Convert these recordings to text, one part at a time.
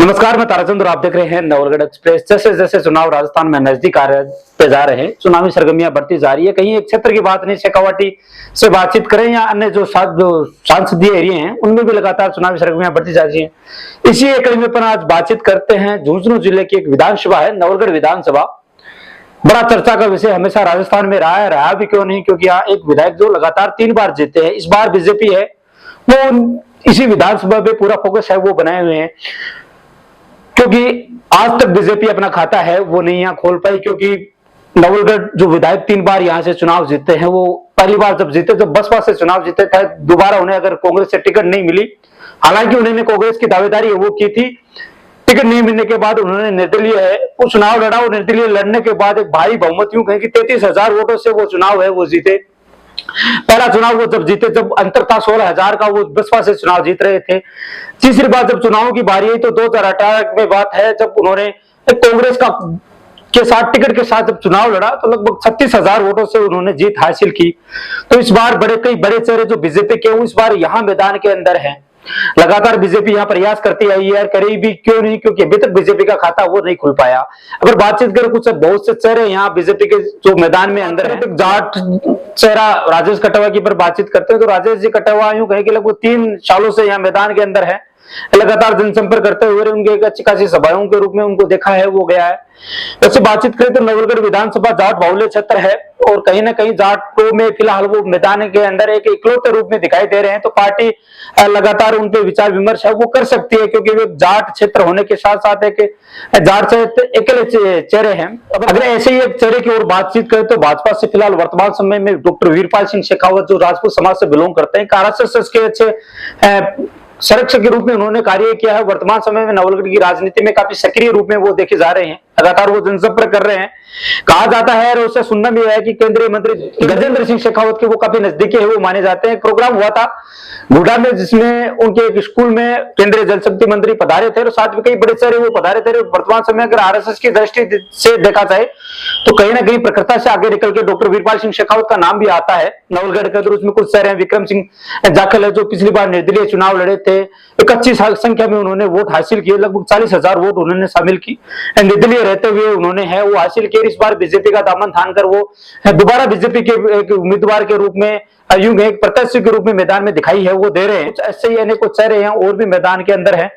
नमस्कार, मैं ताराचंद और आप देख रहे हैं नवलगढ़ एक्सप्रेस। जैसे जैसे चुनाव राजस्थान में नजदीक आ रहे जा रहे हैं, चुनावी सरगर्मियां बढ़ती जा रही है। कहीं एक क्षेत्र की बात नहीं, शेखावाटी से बातचीत करें या अन्य जो सांसदीय एरिया हैं, उनमें भी लगातार चुनावी सरगर्मियां बढ़ती जा रही हैं। इसी एक कड़ी में पर आज बातचीत करते हैं। झुंझुनू जिले की एक विधानसभा है, नवलगढ़ विधानसभा। बड़ा चर्चा का विषय हमेशा राजस्थान में रहा है, रहा भी क्यों नहीं, क्योंकि यहाँ एक विधायक जो लगातार 3 बार जीते हैं। इस बार बीजेपी है, वो इसी विधानसभा पे पूरा फोकस है वो बनाए हुए हैं, क्योंकि आज तक बीजेपी अपना खाता है वो नहीं यहाँ खोल पाई। क्योंकि नवलगढ़ जो विधायक 3 बार यहाँ से चुनाव जीते हैं, वो पहली बार जब जीते जब बसपा से चुनाव जीते थे। दोबारा उन्हें अगर कांग्रेस से टिकट नहीं मिली, हालांकि उन्होंने कांग्रेस की दावेदारी वो की थी, टिकट नहीं मिलने के बाद उन्होंने निर्दलीय है वो चुनाव लड़ा। वो निर्दलीय लड़ने के बाद एक भारी बहुमत, यूं कहें कि 33,000 वोटों से वो चुनाव है वो जीते। पहला चुनाव वो जब जीते, जब अंतर था 16,000 का, वो बसपा से चुनाव जीत रहे थे। तीसरी बार जब चुनाव की बारी आई तो 2018 में बात है, जब उन्होंने कांग्रेस का के साथ टिकट के साथ जब चुनाव लड़ा तो लगभग 36,000 वोटों से उन्होंने जीत हासिल की। तो इस बार कई बड़े चेहरे जो बीजेपी के, इस बार यहाँ मैदान के अंदर है। लगातार बीजेपी यहाँ प्रयास करती आई है, करी भी क्यों नहीं, क्योंकि अभी तक बीजेपी का खाता वो नहीं खुल पाया। अगर बातचीत करें कुछ बहुत से चेहरे यहाँ बीजेपी के जो मैदान में अंदर है, जाट चेहरा राजेश कटावा की पर बातचीत करते हैं तो राजेश जी कटावा यूं कहे कि लगभग 3 सालों से यहाँ मैदान के अंदर है, लगातार जनसंपर्क करते हुए उनके एक अच्छी खासी सभाओं के रूप में उनको देखा है वो गया है। वैसे बातचीत करें तो नवलगढ़ विधानसभा जाट बाहुल्य क्षेत्र है और कहीं ना कहीं जाटों में फिलहाल वो मैदान के अंदर एक इकलौते रूप में दिखाई दे रहे हैं। तो पार्टी लगातार उन पे विचार विमर्श है वो कर सकती है, क्योंकि वे जाट क्षेत्र होने के साथ साथ एक जाट से अकेले चेहरे हैं। अगर ऐसे ही एक चेहरे की ओर बातचीत करें तो भाजपा से फिलहाल वर्तमान समय में डॉक्टर वीरपाल सिंह शेखावत, जो राजपूत समाज से बिलोंग करते हैं, आरएसएस के अच्छे संरक्षक के रूप में उन्होंने कार्य किया है। वर्तमान समय में नवलगढ़ की राजनीति में काफी सक्रिय रूप में वो देखे जा रहे हैं, लगातार वो जनसंपर्क कर रहे हैं। कहा जाता है और उससे सुनना भी है कि केंद्रीय मंत्री गजेंद्र सिंह शेखावत के वो काफी नजदीकी है वो माने जाते हैं। प्रोग्राम हुआ था गुड़ा में, जिसमें उनके एक स्कूल में केंद्रीय जल शक्ति मंत्री पधारे थे और साथ में कई बड़े चेहरे वो पधारे थे। वर्तमान समय अगर आरएसएस की दृष्टि से देखा जाए तो कहीं ना कहीं प्रखरता से आगे निकल के डॉक्टर वीरपाल सिंह शेखावत का नाम भी आता है नवलगढ़ के अंदर। उसमें कुछ चेहरे हैं, विक्रम सिंह जाखल है जो पिछली बार निर्दलीय चुनाव लड़े थे, एक अच्छी संख्या में उन्होंने वोट हासिल किए, लगभग 40,000 वोट उन्होंने शामिल की। निर्दलीय रहते हुए उन्होंने है वो हासिल किए। इस बार बीजेपी का दामन थान कर वो दोबारा बीजेपी के एक उम्मीदवार के रूप में, यूं एक प्रत्याशी के रूप में मैदान में दिखाई है वो दे रहे हैं। ऐसे ही अनेक चेहरे हैं और भी मैदान के अंदर है।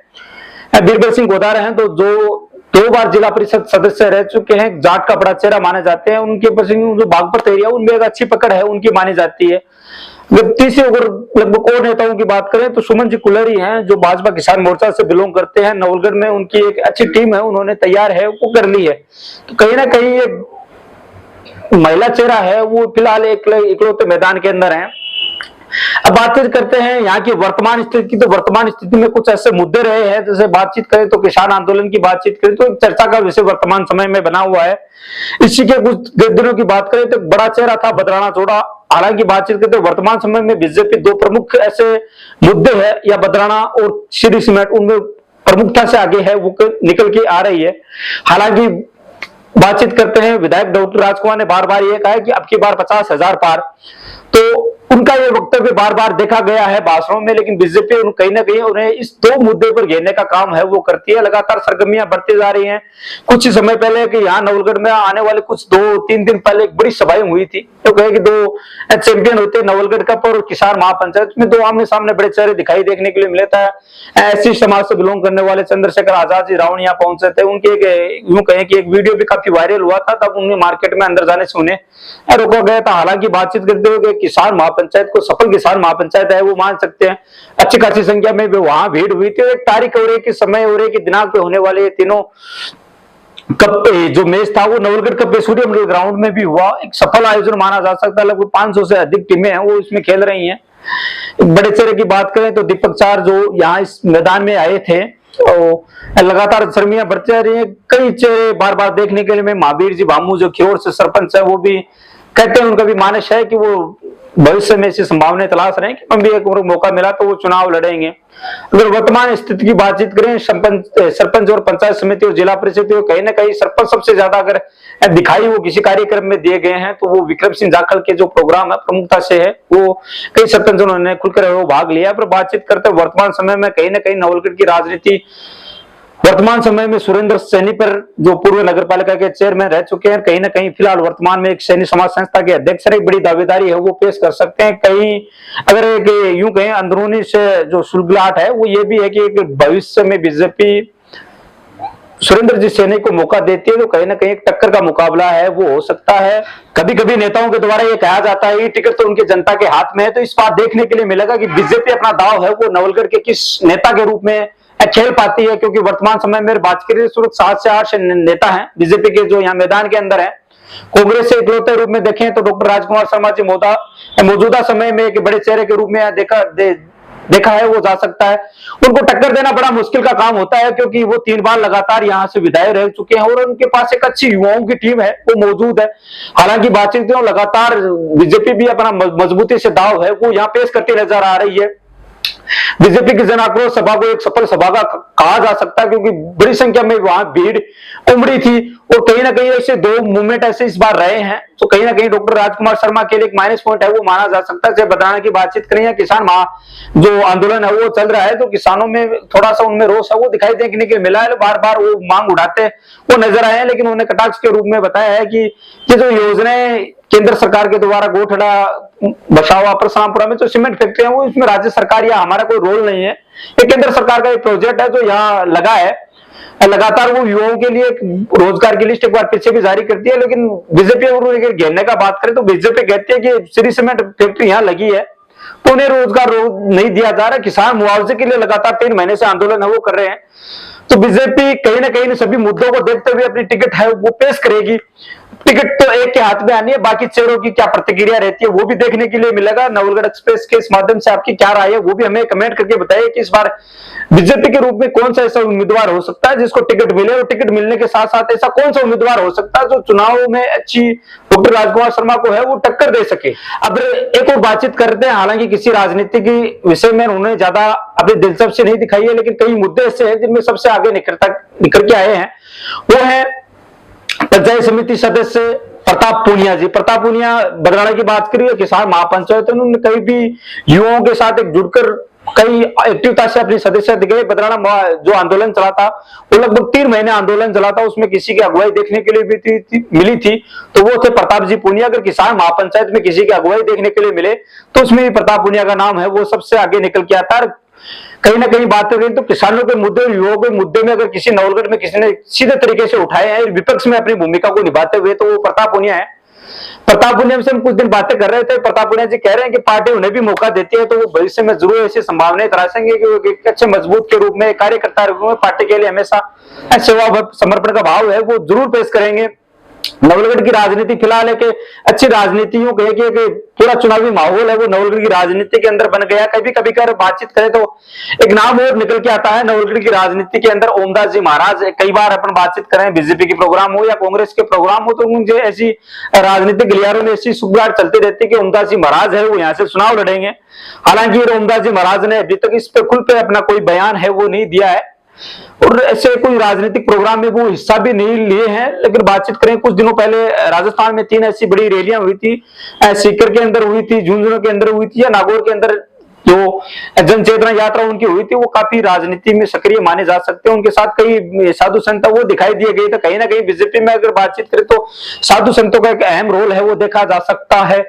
बीरबल सिंह गोदार हैं तो जो 2 बार जिला परिषद सदस्य रह चुके हैं, जाट का बड़ा चेहरा माने जाते हैं। उनके जो बागपत एरिया उनमें एक अच्छी पकड़ है उनकी मानी जाती है। तीसरे अगर लगभग और नेताओं की बात करें तो सुमन जी कुलहरी हैं जो भाजपा किसान मोर्चा से बिलोंग करते हैं। नवलगढ़ में उनकी एक अच्छी टीम है, उन्होंने तैयार है वो कर ली है। तो कहीं ना कहीं एक महिला चेहरा है वो फिलहाल इकलौते मैदान के अंदर है। अब बातचीत करते हैं यहाँ की वर्तमान स्थिति की। तो वर्तमान स्थिति में कुछ ऐसे मुद्दे रहे हैं, जैसे बातचीत करें तो किसान आंदोलन की बातचीत करें तो चर्चा का विषय वर्तमान समय में बना हुआ है। इसी के कुछ दिनों की बात करें तो बड़ा चेहरा था बदराना चौड़ा। हालांकि बातचीत करते वर्तमान समय में बीजेपी 2 प्रमुख ऐसे मुद्दे हैं, या बदराना और श्री सीमेंट, उनमें प्रमुखता से आगे है वो निकल के आ रही है। हालांकि बातचीत करते हैं, विधायक डॉक्टर राजकुमार ने बार बार ये कहा है कि अब की बार 50,000 पार, तो उनका ये वक्तव्य बार बार देखा गया है भाषणों में। लेकिन बीजेपी कहीं ना कहीं उन्हें इस 2 मुद्दे पर घेरने का काम है वो करती है। लगातार सरगर्मियां बढ़ती जा रही हैं। कुछ ही समय पहले कि यहाँ नवलगढ़ में आने वाले कुछ 2-3 दिन पहले एक बड़ी सभाएं हुई थी, तो कहे कि 2 चैंपियन होते नवलगढ़ कप और किसान महापंचायत में 2 आमने सामने बड़े चेहरे दिखाई देखने के लिए मिले था। एससी समाज से बिलोंग करने वाले चंद्रशेखर आजाद जी रावण यहाँ पहुंचे थे। उनके यूं कहें कि एक वीडियो भी काफी वायरल हुआ था, तब उन्हें मार्केट में अंदर जाने से उन्हें रोका गया था। हालांकि बातचीत करते हुए किसान महापंचायत को सफल किसान महापंचायत है वो मान सकते हैं। अच्छी खासी संख्या में वहां भीड़ हुई थी। एक तारीख और एक समय और एक दिनांक पे होने वाले ये तीनों कप जो मैच था वो नवलगढ़ कप सूर्य ग्राउंड में भी हुआ। एक सफल आयोजन माना जा सकता है। लगभग 500 से अधिक टीमें हैं वो इसमें खेल रही हैं। बड़े चेहरे की बात करें तो दीपक चार जो यहाँ इस मैदान में आए थे, तो लगातार सरगर्मियां बढ़ती जा रही है। कई चेहरे बार बार देखने के लिए मैं महावीर जी भामू जो खियोर से सरपंच है वो भी कहते हैं, उनका भी मानस है कि वो भविष्य में ऐसी संभावनाएं तलाश रहे हैं कि हम भी एक मौका मिला तो वो चुनाव लड़ेंगे। अगर वर्तमान स्थिति की बातचीत करें, सरपंच और पंचायत समिति और जिला परिषद, कहीं ना कहीं सरपंच सबसे ज्यादा अगर दिखाई वो किसी कार्यक्रम में दिए गए हैं तो वो विक्रम सिंह जाखल के जो प्रोग्राम है प्रमुखता से है, वो कई सरपंचों ने खुलकर वो भाग लिया। पर बातचीत करते वर्तमान समय में कहीं ना कहीं नवलगढ़ की राजनीति वर्तमान समय में सुरेंद्र सैनी पर जो पूर्व नगर पालिका के चेयरमैन रह चुके हैं, कहीं ना कहीं फिलहाल वर्तमान में एक सैनी समाज संस्था के अध्यक्ष एक बड़ी दावेदारी है वो पेश कर सकते हैं। कहीं अगर एक यूं कहें अंदरूनी से जो सुलगलाहट है वो ये भी है कि एक भविष्य में बीजेपी सुरेंद्र जी सैनी को मौका देती है तो कहीं ना कहीं एक टक्कर का मुकाबला है वो हो सकता है। कभी कभी नेताओं के द्वारा ये कहा जाता है कि टिकट तो उनके जनता के हाथ में है, तो इस बात देखने के लिए मिलेगा कि बीजेपी अपना दाव है वो नवलगढ़ के किस नेता के रूप में खेल पाती है। क्योंकि वर्तमान समय में बात करें सिर्फ 7 से 8 नेता हैं बीजेपी के जो यहाँ मैदान के अंदर है। कांग्रेस से इकलौते रूप में देखें तो डॉक्टर राजकुमार शर्मा जी मौजूदा समय में एक बड़े चेहरे के रूप में देखा है वो जा सकता है। उनको टक्कर देना बड़ा मुश्किल का काम होता है क्योंकि वो 3 बार लगातार यहाँ से विधायक रह चुके हैं और उनके पास एक अच्छी युवाओं की टीम है वो मौजूद है। हालांकि बातचीत लगातार बीजेपी भी अपना मजबूती से दाव है वो यहाँ पेश करती नजर आ रही है। बीजेपी की जन आक्रोश सभा को एक सफल सभा का कहा जा सकता है क्योंकि बड़ी संख्या में वहां भीड़ उमड़ी थी और कहीं ना कहीं ऐसे 2 मूवमेंट ऐसे इस बार रहे हैं तो कहीं ना कहीं डॉक्टर राजकुमार शर्मा के लिए एक माइनस पॉइंट है वो माना जा सकता है। जब बदलाने की बातचीत करें या किसान जो आंदोलन है वो चल रहा है तो किसानों में थोड़ा सा उनमें रोष है वो दिखाई देखने के लिए मिला है। बार बार वो मांग उठाते वो नजर आए हैं लेकिन उन्होंने कटाक्ष के रूप में बताया है कि ये जो योजनाएं केंद्र सरकार के द्वारा गोठड़ा बसावा परसरामपुरा में जो सीमेंट फैक्ट्री है वो इसमें राज्य सरकार या हमारा कोई रोल नहीं है। ये केंद्र सरकार का एक प्रोजेक्ट है जो यहाँ लगा है। लगातार वो युवाओं के लिए रोजगार की लिस्ट एक बार पीछे भी जारी करती है लेकिन बीजेपी अगर घेरने का बात करें तो बीजेपी कहती है कि श्री सीमेंट फैक्ट्री यहाँ लगी है तो उन्हें रोजगार नहीं दिया जा रहा। किसान मुआवजे के लिए लगातार 3 महीने से आंदोलन है वो कर रहे हैं। तो बीजेपी कहीं ना कहीं सभी मुद्दों को देखते हुए अपनी टिकट है वो पेश करेगी। टिकट तो एक के हाथ में आनी है, बाकी चेहरों की क्या प्रतिक्रिया रहती है वो भी देखने के लिए मिलेगा। नवलगढ़ एक्सप्रेस के इस माध्यम से आपकी क्या राय है वो भी हमें कमेंट करके बताइए कि इस बार बीजेपी के रूप में कौन सा ऐसा उम्मीदवार हो सकता है जिसको टिकट मिले और टिकट मिलने के साथ साथ ऐसा कौन सा उम्मीदवार हो सकता है जो चुनाव में अच्छी डॉक्टर राजकुमार शर्मा को है वो टक्कर दे सके। अब एक और बातचीत करते हैं। हालांकि किसी राजनीति की विषय में उन्होंने ज्यादा अपनी दिलचस्पी नहीं दिखाई है लेकिन कई मुद्दे ऐसे हैं जिनमें सबसे आगे निकल के आए हैं। वो है पंचायत समिति सदस्य प्रताप पूनिया जी। प्रताप पूनिया बदलाना की बात करिए किसान महापंचायत उन्होंने कई भी युवाओं के साथ एक जुड़कर कई एक्टिवता से अपनी सदस्य दिखे। बदलाना जो आंदोलन चला था वो लगभग 3 महीने आंदोलन चला था उसमें किसी की अगुवाई देखने के लिए भी मिली थी तो वो थे प्रताप जी पूनिया। अगर किसान महापंचायत में किसी की अगुवाई देखने के लिए मिले तो उसमें भी प्रताप पूनिया का नाम है वो सबसे आगे निकल के आता है। कहीं ना कहीं बात करें तो किसानों के मुद्दे युवाओं के मुद्दे में अगर किसी नवलगढ़ में किसी ने सीधे तरीके से उठाए हैं विपक्ष में अपनी भूमिका को निभाते हुए तो वो प्रताप पूनिया है। प्रताप पूनिया से हम कुछ दिन बातें कर रहे थे। प्रताप पूनिया जी कह रहे हैं कि पार्टी उन्हें भी मौका देती है तो वो भविष्य में जरूर ऐसी संभावनाएं तराशेंगे कि वो एक अच्छे मजबूत के रूप में कार्यकर्ता रूप में पार्टी के लिए हमेशा सेवा समर्पण का भाव है वो जरूर पेश करेंगे। नवलगढ़ की राजनीति फिलहाल एक अच्छी राजनीतियों कहे कि पूरा चुनावी माहौल है वो नवलगढ़ की राजनीति के अंदर बन गया। कभी कभी कर बातचीत करें तो एक नाम और निकल के आता है नवलगढ़ की राजनीति के अंदर ओमदास जी महाराज। कई बार अपन बातचीत करें बीजेपी के प्रोग्राम हो या कांग्रेस के प्रोग्राम हो तो मुझे ऐसी राजनीतिक गलियारों में ऐसी सुगबुगाहट चलती रहती है कि ओमदास जी महाराज है वो यहाँ से चुनाव लड़ेंगे। हालांकि ओमदास जी महाराज ने अभी तक इस पे खुल पे अपना कोई बयान है वो नहीं दिया है और ऐसे कोई राजनीतिक प्रोग्राम में वो हिस्सा भी नहीं लिए हैं। लेकिन बातचीत करें कुछ दिनों पहले राजस्थान में 3 ऐसी बड़ी रैलियां हुई थी। सीकर के अंदर हुई थी, झुंझुनू के अंदर हुई थी या नागौर के अंदर जो जन चेतना यात्रा उनकी हुई थी वो काफी राजनीति में सक्रिय माने जा सकते हैं। उनके साथ कई साधु संत वो दिखाई दिए गए। तो कहीं ना कहीं बीजेपी में अगर बातचीत करें तो साधु संतों का एक अहम रोल है वो देखा जा सकता है।